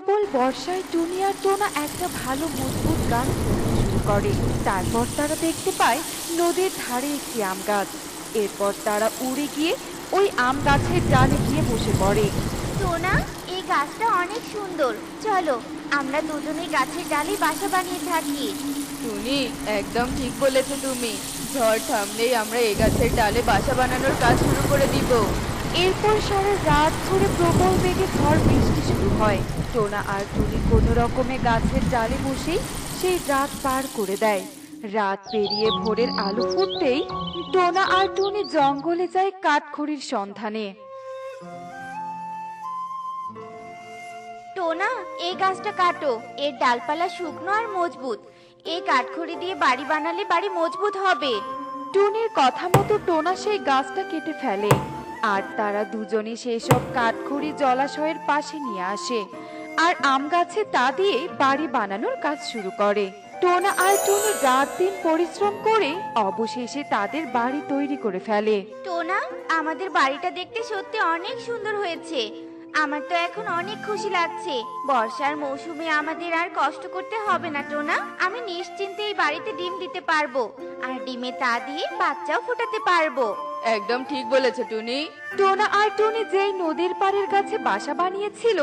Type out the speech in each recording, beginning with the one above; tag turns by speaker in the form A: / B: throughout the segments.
A: প্রবল বর্ষায় টুনি আর টোনা একটা ভালো মজবুত গাছ তুলতে শুরু করে। তারপর তারা দেখতে পায় নদীর ধারে একটি আম গাছ। এরপর তারা উড়ে গিয়ে ওই আম গাছের ডালে গিয়ে বসে পড়ে।
B: টোনা, এই গাছটা অনেক সুন্দর। চলো আমরা দুজনে গাছের ডালে বাসা বানিয়ে থাকি।
C: টুনি, একদম ঠিক বলেছো তুমি। ঝড় থামলেই আমরা এই গাছের ডালে বাসা বানানোর কাজ শুরু করে দিব।
A: এরপর সারা রাত ধরে প্রবল বেগে ঝড় বৃষ্টি শুরু হয়। টোনা আর টুনি কোনো রকমে গাছের ডালে বসেই সেই রাত পার করে দেয়। রাত পেরিয়ে ভোরের আলো ফুটতেই টোনা আর টুনি জঙ্গলে যায় কাঠখড়ির সন্ধানে।
B: টোনা, এই গাছটা কাটো। এর ডালপালা শুকনো আর মজবুত। এই কাঠখড়ি দিয়ে বাড়ি বানালে বাড়ি মজবুত হবে।
A: টুনির কথা মতো টোনা সেই গাছটা কেটে ফেলে, আর তারা দুজনে সেই সব কাঠখড়ি জলাশয়ের পাশে নিয়ে আসে আর আম গাছে তা দিয়ে বাড়ি বানানোর কাজ শুরু করে। টোনা আর টুনি রাত দিন পরিশ্রম করে অবশেষে তাদের বাড়ি তৈরি করে ফেলে।
B: টোনা, আমাদের বাড়িটা দেখতে সত্যি অনেক সুন্দর হয়েছে। আমার তো এখন অনেক খুশি লাগছে। বর্ষার মৌসুমে আমাদের আর কষ্ট করতে হবে না টোনা। আমি নিশ্চিন্তে এই বাড়িতে ডিম দিতে পারবো, আর ডিমে তা দিয়ে বাচ্চাও ফোটাতে পারবো।
C: একদম ঠিক বলেছো টুনি।
A: টোনা আর টুনি যেই নদীর পাড়ের কাছে বাসা বানিয়েছিল,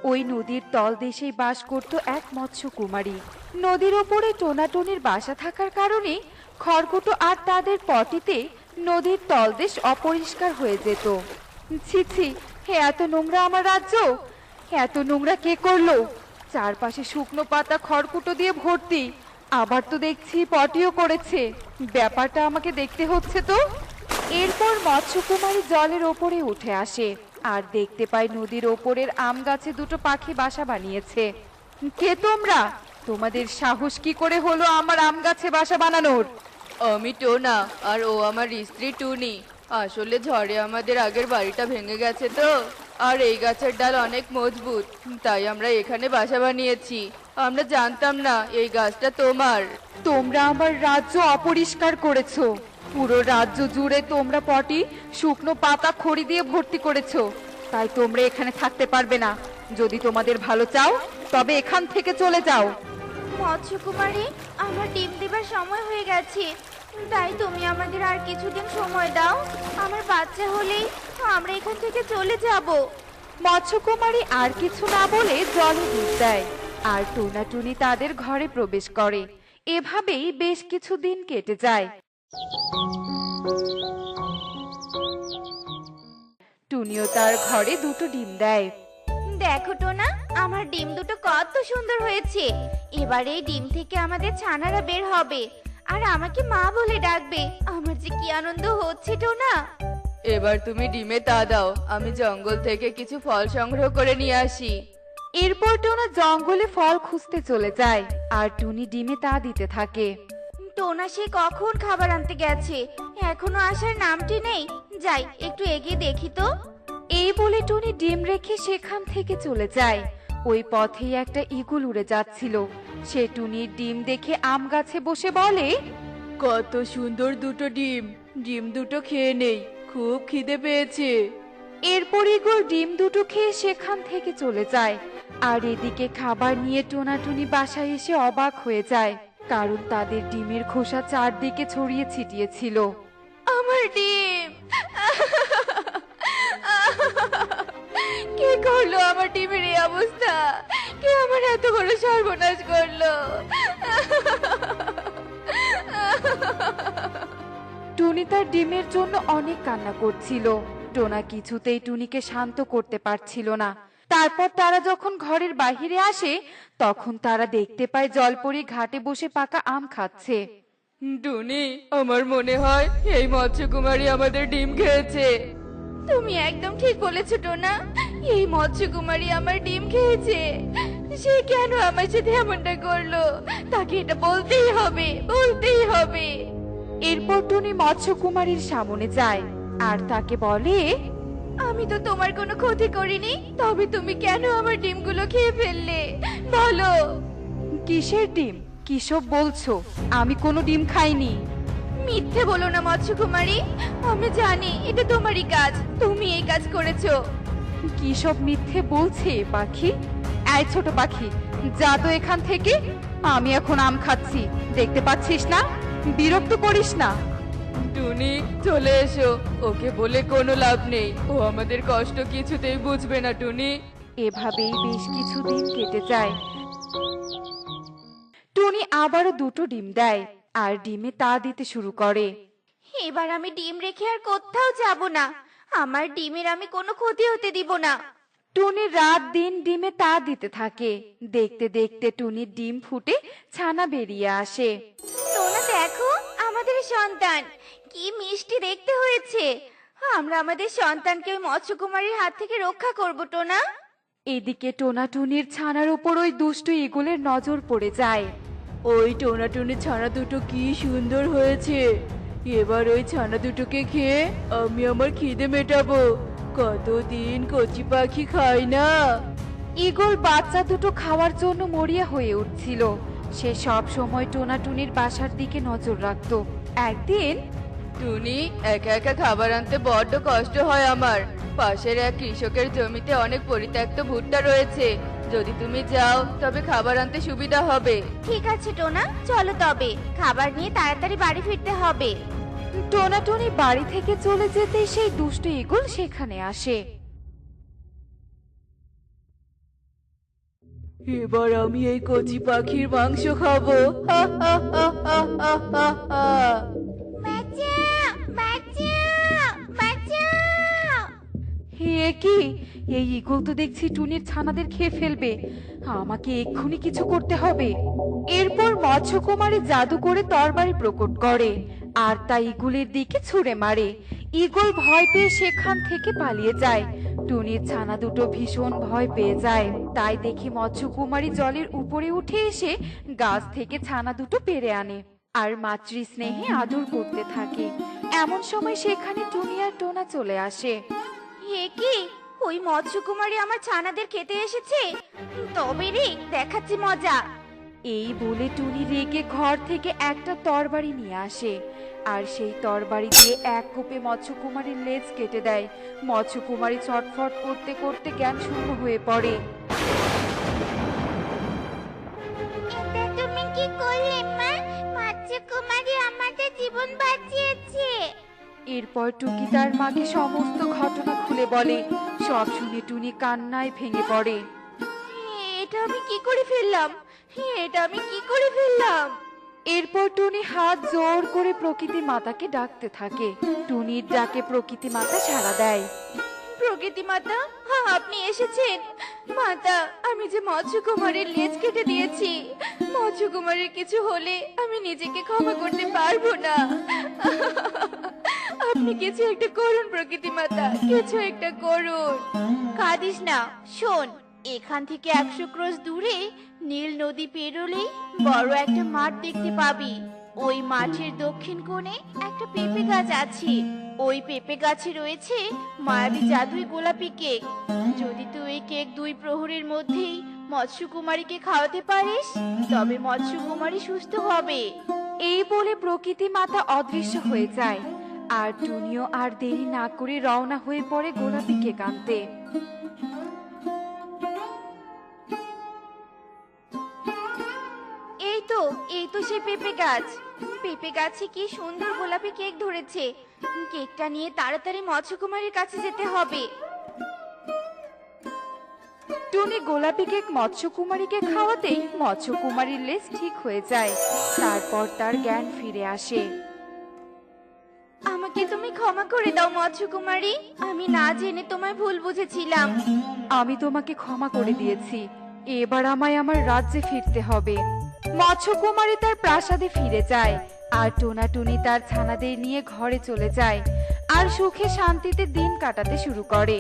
A: ওই নদীর তলদেশেই বাস করত এক মৎস্য কুমারী। নদীর ওপরে টোনা টুনির বাসা থাকার কারণে খড়কুটো আর তাদের পটিতে নদীর তলদেশ অপরিষ্কার হয়ে যেত। ছি ছি, হে এত নোংরা আমার রাজ্য! এত নোংরা কে করলো? চারপাশে শুকনো পাতা খড়কুটো দিয়ে ভর্তি, আবার তো দেখছি পটিও করেছে। ব্যাপারটা আমাকে দেখতে হচ্ছে তো। এরপর মৎস্যকুমারী জলের ওপরে উঠে আসে আর দেখতে পায় নদীর ওপরের আম গাছে দুটো পাখি বাসা বানিয়েছে। কে তোমরা? তোমাদের সাহস কি করে হলো আমার আম গাছে বাসা বানানোর?
C: আমি টোনা, আর ও আমার স্ত্রী টুনি। আসলে ঝড়ে আমাদের আগের বাড়িটা ভেঙে গেছে তো, আর এই গাছের ডাল অনেক মজবুত, তাই আমরা এখানে বাসা বানিয়েছি। আমরা জানতাম না এই গাছটা তোমার।
A: তোমরা আমার রাজ্য অপরিষ্কার করেছো। পুরো রাজ্য জুড়ে তোমরা পটি শুকনো পাতা খড়ি দিয়ে ভর্তি করেছো, তাই তোমরা এখানে থাকতে পারবে না। যদি তোমাদের ভালো চাও তবে এখান থেকে চলে যাও।
B: মৎস্যকুমারী, আমার ডিম দিবার সময় হয়ে গেছে, তাই তুমি আমাদের আর কিছুদিন সময় দাও। আমার বাচ্চা হলেই আমরা এখান থেকে চলে যাব।
A: মৎস্যকুমারী আর কিছু না বলে জলে ডুব দেয়, আর টোনা টুনি তাদের ঘরে প্রবেশ করে। এভাবেই বেশ কিছু দিন কেটে যায়। টুনিও তার ঘরে দুটো ডিম দেয়।
B: দেখো টোনা, আমার ডিম দুটো কত সুন্দর হয়েছে। এবার এই ডিম থেকে আমাদের ছানারা বের হবে, আর আমাকে মা বলে ডাকবে। আমার যে কি আনন্দ হচ্ছে টোনা।
C: এবার তুমি ডিমে তা দাও, আমি জঙ্গল থেকে কিছু ফল সংগ্রহ করে নিয়ে আসি।
A: এরপর টোনা জঙ্গলে ফল খুঁজতে চলে যায়, আর টুনি ডিমে তা দিতে থাকে।
B: টোনা সে কখন খাবার আনতে গেছে, এখনো আসার নামটি নেই। যাই একটু এগিয়ে দেখি তো।
A: এই বলে টুনি ডিম রেখে সেখান থেকে চলে যায়। ওই পথেই একটা ঈগল উড়ে যাচ্ছিল। সে টুনির ডিম দেখে আম গাছে বসে বলে,
C: কত সুন্দর দুটো ডিম, ডিম দুটো খেয়ে নেই, খুব খিদে পেয়েছে।
A: এরপর ঈগল ডিম দুটো খেয়ে সেখান থেকে চলে যায়। আর এদিকে খাবার নিয়ে টোনাটুনি বাসায় এসে অবাক হয়ে যায়, কারণ তাদের ডিমের খোসা চারদিকে ছড়িয়ে ছিটিয়ে ছিল।
B: আমার ডিম! কে করলো আমার ডিমের এই অবস্থা? কে আমার এত বড় সর্বনাশ করলো?
A: টুনি তার ডিমের জন্য অনেক কান্না করছিল। টোনা কিছুতেই টুনিকে শান্ত করতে পারছিল না। তারপর তারা যখন ঘরের বাহিরে আসে, তখন তারা দেখতে পায় জলপরি ঘাটে বসে পাকা আম খাচ্ছে।
C: টুনি, আমার মনে হয় এই মৎস্যকুমারী আমাদের ডিম খেয়েছে।
B: তুমি একদম ঠিক বলেছো টোনা, এই মৎস্যকুমারী আমার ডিম খেয়েছে। সে কেন আমার সাথে এমনটা করলো? তাকে এটা বলতেই হবে, বলতেই হবে।
A: এরপর টুনি মৎস্যকুমারীর সামনে যায় আর তাকে বলে,
B: আমি তো তোমার কোনো ক্ষতি করিনি, তবে তুমি কেন আমার ডিমগুলো খেয়ে ফেললে? বলো।
A: কিসের ডিম? কিসব বলছো? আমি কোনো ডিম খাইনি।
B: মিথ্যে বলো না মৎস্যকুমারী, আমি জানি এটা তোমারই কাজ, তুমি এই কাজ করেছো।
A: কিসব মিথ্যে বলছে পাখি? এই ছোট পাখি, যা তো এখান থেকে। আমি এখন আম খাচ্ছি, দেখতে পাচ্ছিস না? বিরক্ত করিস না।
C: টুনি চলে এসো, ওকে বলে কোনো লাভ নেই, ও আমাদের কষ্ট কিছুতেই বুঝবে না টুনি।
A: এভাবেই বেশ কিছুদিন কেটে যায়। টুনি আবারও দুটো ডিম দেয় আর ডিমে তা দিতে শুরু করে।
B: এবার আমি ডিম রেখে আর কোথাও যাব না। আমার ডিমের আমি কোনো ক্ষতি হতে দিব না।
A: টুনি রাত দিন ডিমে তা দিতে থাকে। দেখতে দেখতে টুনির ডিম ফুটে ছানা বেরিয়ে আসে।
B: টোনা দেখো, আমাদের সন্তান কি মিষ্টি দেখতে হয়েছে। আমরা আমাদের সন্তানকে ওই মৎস্যকুমারীর হাত থেকে রক্ষা করব টোনা।
A: এদিকে টোনা টুনির ছানার উপর ওই দুষ্টু ঈগলের নজর পড়ে যায়।
C: ওই টোনাটুনির ছানা দুটো কি সুন্দর হয়েছে। এবার ওই ছানা দুটোকে খেয়ে আমি আমার খিদে মেটাবো। কতদিন কচি পাখি খাই না।
A: ঈগল বাচ্চা দুটো খাওয়ার জন্য মরিয়া হয়ে উঠছিল। সে সব সময় টোনা টুনির বাসার দিকে নজর রাখতো। একদিন
C: টুনি, একা একা খাবার আনতে বড্ড কষ্ট হয় আমার। পাশের এক কৃষকের জমিতে অনেক পরিত্যক্ত ভুট্টা রয়েছে, যদি তুমি যাও তবে খাবার আনতে সুবিধা হবে।
B: ঠিক আছে টোনা, চলো তবে খাবার নিয়ে তাড়াতাড়ি বাড়ি ফিরতে হবে।
A: টোনা টুনি বাড়ি থেকে চলে যেতেই সেই দুষ্টু ঈগল সেখানে আসে।
C: এবার আমি এই কচি পাখির মাংস খাবো। হা হা হা হা হা হা হা।
B: বাঁচাও, বাঁচাও, বাঁচাও।
A: হে কি, এই ঈগল তো দেখছি টুনির ছানাদের খেয়ে ফেলবে। আমাকে এক্ষুনি কিছু করতে হবে। এরপর মৎস্যকুমারী জাদু করে তরবারি প্রকট করে আর তা ঈগলের দিকে ছুঁড়ে মারে। ঈগল ভয় পেয়ে সেখান থেকে পালিয়ে যায়। টুনির ছানা দুটো ভীষণ ভয় পেয়ে যায়। তাই দেখি মৎস্যকুমারী জলের উপরে উঠে এসে গাছ থেকে ছানা দুটো পেড়ে আনে আর মাতৃ স্নেহে আদর করতে থাকে। এমন সময় সেখানে টুনি আর টোনা চলে আসে।
B: হে কি, ওই মৎস্যকুমারী আমার ছানাদের খেতে এসেছে। তবে রে, দেখাচ্ছি মজা।
A: এই বলে টুনি রেগে ঘর থেকে একটা তরবারি নিয়ে আসে আর সেই তরবারি দিয়ে এক কোপে মৎস্যকুমারীর লেজ কেটে দেয়। মৎস্যকুমারী ছটফট করতে করতে জ্ঞান শূন্য হয়ে পড়ে।
B: এটা তুমি কি করলে মা? মৎস্যকুমারী আমাদের জীবন বাঁচিয়েছে।
A: এরপর টুকি তার মাকে সমস্ত ঘটনা খুলে বলে। সব শুনে টুনি কান্নায় ভেঙে পড়ে।
B: এটা আমি কি করে ফেললাম? এটা আমি কি করে ফেললাম?
A: এরপর টুনি হাত জোর করে প্রকৃতি মাতাকে ডাকতে থাকে। টুনির ডাকে প্রকৃতি মাতা সাড়া দেয়।
B: প্রকৃতি মাতা, হ্যাঁ আপনি এসেছেন। মাতা, আমি যে মৎস্যকুমারীর লেজ কেটে দিয়েছি, মৎস্যকুমারীর কিছু হলে আমি নিজেকে ক্ষমা করতে পারবো না। আপনি কিছু একটা করুন প্রকৃতি মাতা, কিছু একটা করুন। কাঁদিস না, শোন, এখান থেকে 100 ক্রোশ দূরে নীল নদী পেরোলেই বড় একটা মাঠ দেখতে পাবি। ওই মাঠের দক্ষিণ কোণে একটা পেঁপে গাছ আছে। ওই পেঁপে গাছে রয়েছে মায়াবী জাদুই গোলাপি কেক। যদি তুই ওই কেক 2 প্রহরের মধ্যেই মৎস্যকুমারীকে খাওয়াতে পারিস, তবে মৎস্যকুমারী সুস্থ হবে।
A: এই বলে প্রকৃতি মাতা অদৃশ্য হয়ে যায় আর টুনিও আর দেরি না করে রওনা হয়ে পড়ে গোলাপি কেক আনতে।
B: এই তো সেই পেঁপে গাছ। পেঁপে গাছে কি সুন্দর গোলাপি কেক ধরেছে। কেকটা নিয়ে তাড়াতাড়ি মৎস্যকুমারীর কাছে যেতে হবে।
A: টুনি গোলাপি কেক মৎস্যকুমারীকে খাওয়াতেই মৎস্যকুমারীর লেজ ঠিক হয়ে যায়। তারপর তার জ্ঞান ফিরে আসে।
B: আমাকে তুমি ক্ষমা করে দাও মৎস্যকুমারী, আমি না জেনে তোমায় ভুল বুঝেছিলাম।
A: আমি তোমাকে ক্ষমা করে দিয়েছি, এবার আমায় আমার রাজ্যে ফিরতে হবে। মৎস্যকুমারী তার প্রাসাদে ফিরে যায় আর টোনা টুনি তার ছানাদের নিয়ে ঘরে চলে যায় আর সুখে শান্তিতে দিন কাটাতে শুরু করে।